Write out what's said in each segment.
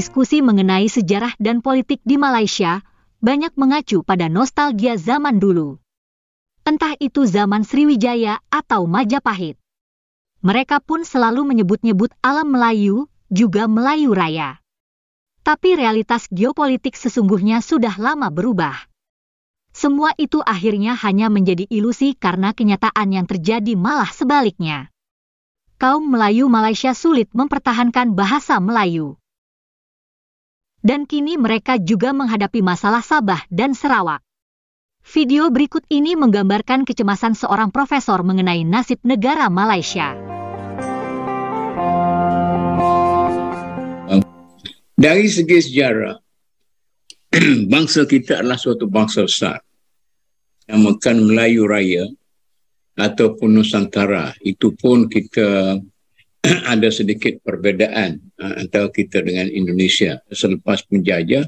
Diskusi mengenai sejarah dan politik di Malaysia banyak mengacu pada nostalgia zaman dulu. Entah itu zaman Sriwijaya atau Majapahit. Mereka pun selalu menyebut-nyebut alam Melayu, juga Melayu Raya. Tapi realitas geopolitik sesungguhnya sudah lama berubah. Semua itu akhirnya hanya menjadi ilusi karena kenyataan yang terjadi malah sebaliknya. Kaum Melayu Malaysia sulit mempertahankan bahasa Melayu. Dan kini mereka juga menghadapi masalah Sabah dan Sarawak. Video berikut ini menggambarkan kecemasan seorang profesor mengenai nasib negara Malaysia. Dari segi sejarah, bangsa kita adalah suatu bangsa besar. Namakan Melayu Raya ataupun Nusantara. Itu pun kita ada sedikit perbezaan antara kita dengan Indonesia. Selepas penjajah,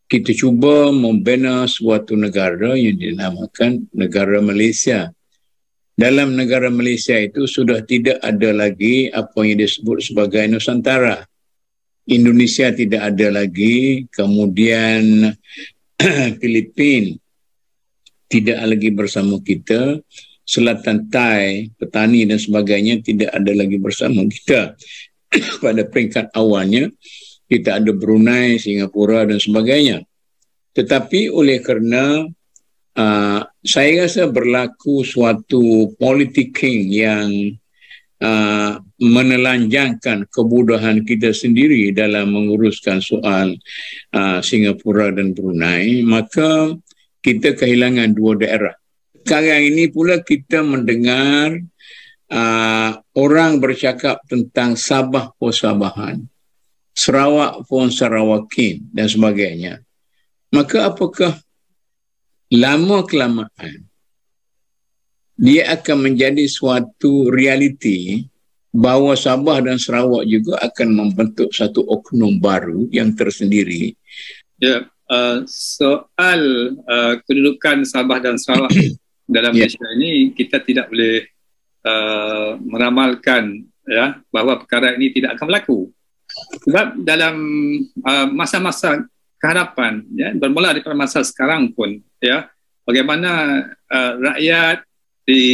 kita cuba membina suatu negara yang dinamakan negara Malaysia. Dalam negara Malaysia itu sudah tidak ada lagi apa yang disebut sebagai Nusantara. Indonesia tidak ada lagi, kemudian Filipina tidak lagi bersama kita, Selatan Thai, petani dan sebagainya tidak ada lagi bersama kita. Pada peringkat awalnya, kita ada Brunei, Singapura dan sebagainya. Tetapi oleh kerana saya rasa berlaku suatu politicking yang menelanjangkan kemudahan kita sendiri dalam menguruskan soal Singapura dan Brunei, maka kita kehilangan dua daerah. Sekarang ini pula kita mendengar orang bercakap tentang Sabah pun Sabahan, Sarawak pun Sarawakin dan sebagainya. Maka apakah lama-kelamaan dia akan menjadi suatu realiti bahawa Sabah dan Sarawak juga akan membentuk satu oknum baru yang tersendiri? Ya, soal kedudukan Sabah dan Sarawak dalam Malaysia ini kita tidak boleh meramalkan ya bahawa perkara ini tidak akan berlaku. Sebab dalam masa-masa kehadapan ya, bermula daripada masa sekarang pun ya, bagaimana rakyat di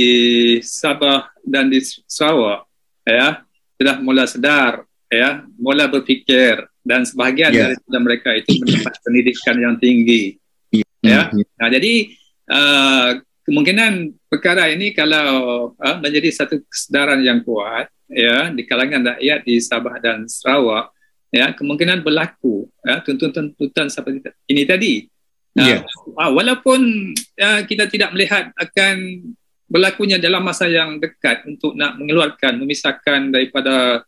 Sabah dan di Sarawak ya sudah mula sedar ya, mula berfikir dan sebahagian daripada mereka itu mendapat pendidikan yang tinggi ya. Nah, jadi kemungkinan perkara ini kalau menjadi satu kesedaran yang kuat ya di kalangan rakyat di Sabah dan Sarawak ya, kemungkinan berlaku ya tuntutan seperti ini tadi. Walaupun kita tidak melihat akan berlakunya dalam masa yang dekat untuk nak memisahkan daripada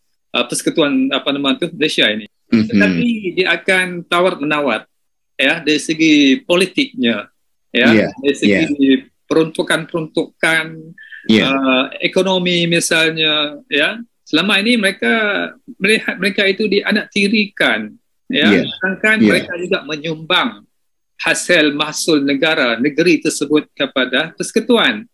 persekutuan Malaysia ini. Tetapi dia akan tawar-menawar ya dari segi politiknya ya, dari segi peruntukan ekonomi misalnya ya. Selama ini mereka melihat mereka itu dianaktirikan ya, sedangkan mereka juga menyumbang hasil mahsul negeri tersebut kepada persekutuan.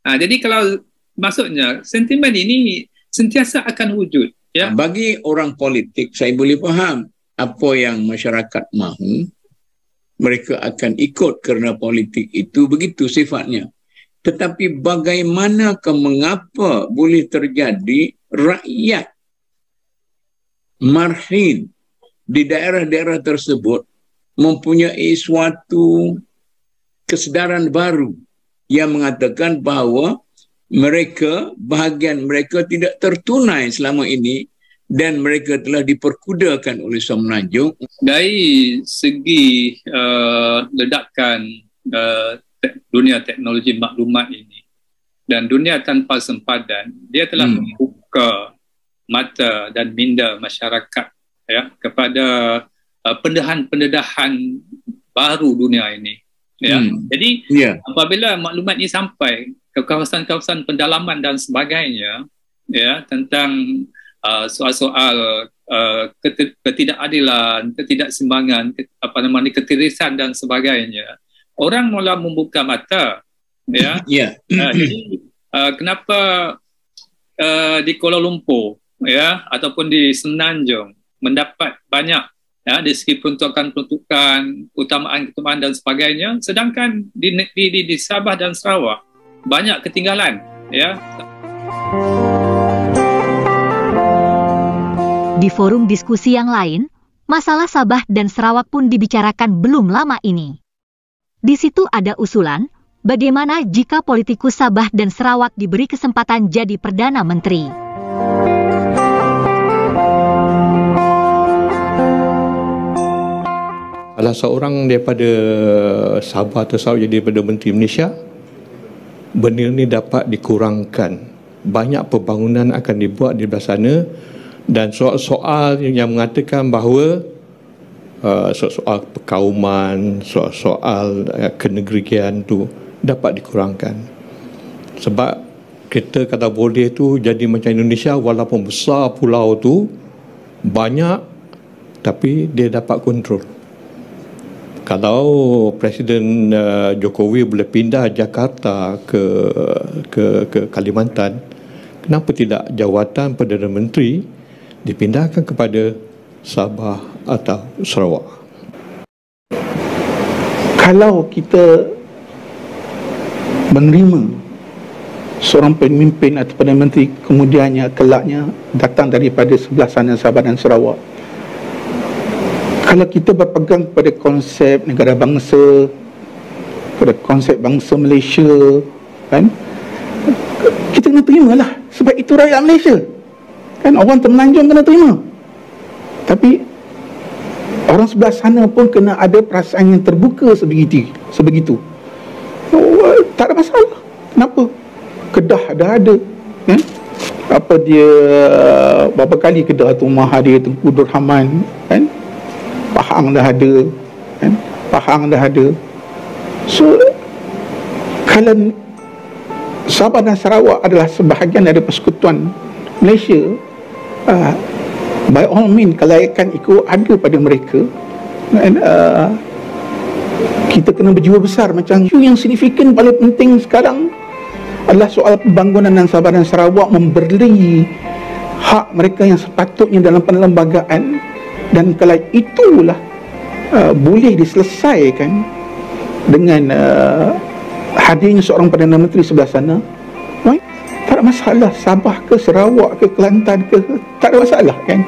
Jadi kalau maksudnya sentimen ini sentiasa akan wujud ya. Bagi orang politik saya boleh faham apa yang masyarakat mahu, mereka akan ikut kerana politik itu begitu sifatnya. Tetapi bagaimanakah mengapa boleh terjadi rakyat marhin di daerah-daerah tersebut mempunyai suatu kesedaran baru yang mengatakan bahawa bahagian mereka tidak tertunai selama ini dan mereka telah diperkudakan oleh Semenanjung. Dari segi ledakan dunia teknologi maklumat ini dan dunia tanpa sempadan, dia telah membuka mata dan minda masyarakat ya kepada pendedahan baru dunia ini ya. Jadi apabila maklumat ini sampai ke kawasan-kawasan pendalaman dan sebagainya ya tentang soal-soal ketidakadilan, ketidakseimbangan, ketirisan dan sebagainya, orang mula membuka mata ya. Jadi kenapa di Kuala Lumpur ya ataupun di Semenanjung mendapat banyak dari segi peruntukan, utamaan dan sebagainya, sedangkan di Sabah dan Sarawak banyak ketinggalan, ya. Di forum diskusi yang lain, masalah Sabah dan Sarawak pun dibicarakan belum lama ini. Di situ ada usulan, bagaimana jika politikus Sabah dan Sarawak diberi kesempatan jadi Perdana Menteri. Salah seorang daripada Sabah atau Sarawak jadi Perdana Menteri Malaysia, benda ini dapat dikurangkan. Banyak pembangunan akan dibuat di belah sana, dan soal-soal yang mengatakan bahawa soal perkauman, soal kenegerian tu dapat dikurangkan. Sebab kita kata boleh tu jadi macam Indonesia, walaupun besar pulau tu banyak, tapi dia dapat kontrol. Kalau Presiden Jokowi boleh pindah Jakarta ke Kalimantan, kenapa tidak jawatan Perdana Menteri dipindahkan kepada Sabah atau Sarawak? Kalau kita menerima seorang pemimpin atau Perdana Menteri kemudiannya kelaknya datang daripada sebelah sana Sabah dan Sarawak, kalau kita berpegang pada konsep negara bangsa, pada konsep bangsa Malaysia, kan, kita kena terimalah, sebab itu rakyat Malaysia, kan, orang Temenanjung kena terima. Tapi orang sebelah sana pun kena ada perasaan yang terbuka sebegitu. Oh, tak ada masalah. Kenapa? Kedah dah ada, kan? Apa dia, berapa kali Kedah tu Mahathir Tengku Nur Rahman, kan? Pahang dah ada, kan? Pahang dah ada. So kalau Sabah dan Sarawak adalah sebahagian dari persekutuan Malaysia, by all means kelayakan itu ada pada mereka, dan kita kena berjiwa besar. Macam isu yang signifikan paling penting sekarang adalah soal pembangunan dan Sabah dan Sarawak memberi hak mereka yang sepatutnya dalam perlembagaan. Dan kalau itulah boleh diselesaikan dengan hadirnya seorang Perdana Menteri sebelah sana, tak ada masalah. Sabah ke Sarawak ke Kelantan ke, tak ada masalah, kan?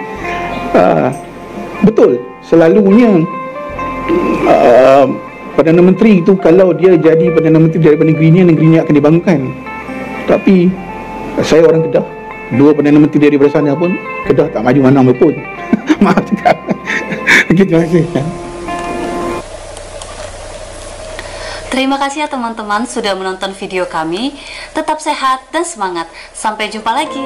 Betul, selalunya Perdana Menteri itu kalau dia jadi Perdana Menteri daripada negerinya akan dibangunkan. Tapi saya orang Kedah, 2 Perdana Menteri daripada sana pun Kedah tak maju mana pun. Maaf cakap. Terima kasih. Terima kasih ya teman-teman sudah menonton video kami. Tetap sehat dan semangat. Sampai jumpa lagi.